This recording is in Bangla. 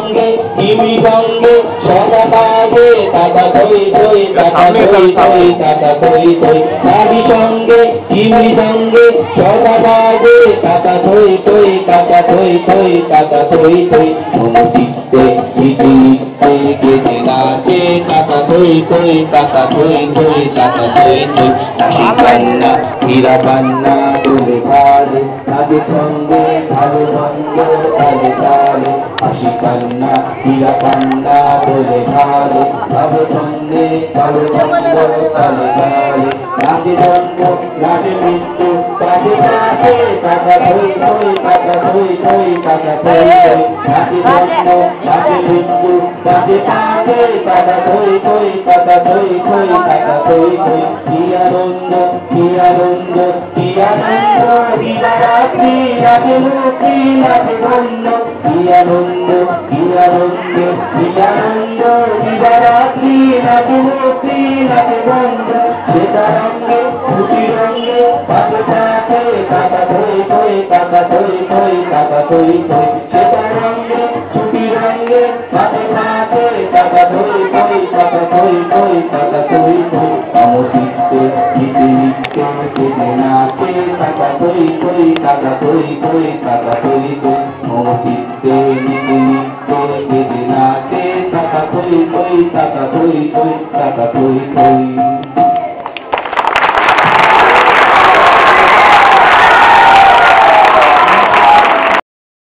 সঙ্গে তিমি সঙ্গে সদা কাজে টাকা থই থই টাকা থই থই টাকা থই থই নারী সঙ্গে তিমি সঙ্গে সদা কাজে টাকা থই থই টাকা থই থই টাকা থই থই মনচিত্তে স্মৃতিতে কেটে নাচে টাকা থই থই টাকা থই থই টাকা থই থই হাসি কান্না হীরা কান্না তুলে খালে তাদের সঙ্গে ভালো মন্দ তালে তালে হাসি কান্না হীরা কান্না তুলে খালে তাদের সঙ্গে ভালো মন্দ তালে তালে রাজে জন্ম রাজে মৃত্যু তাদের কাছে টাকা থই থই টাকা থই থই টাকা থই থই রাজে জন্ম রাজে মৃত্যু তাদের কাছে টাকা থই থই টাকা থই থই টাকা থই থই কি আনন্দ কি আনন্দ কি আনন্দ দিবারাত্রি রাজে মুক্তি রাজে ধন্য কি আনন্দ কি আনন্দ কি আনন্দ দিবারাত্রি রাজে মুক্তি রাজে ধন্য সেটা রঙে খুশি রঙে পাশে পাশে টাকা থই থই টাকা থই থই টাকা থই থই সেটা রঙে ছুটি রঙে পাশে পাশে টাকা থই থই টাকা থই থই টাকা থই থই অমচিত্তে গীতে নিত্যে কেটে নাচে টাকা থই থই টাকা থই থই টাকা থই থই অমচিত্তে গীতে নিত্যে কেটে নাচে টাকা থই থই টাকা থই থই টাকা থই থই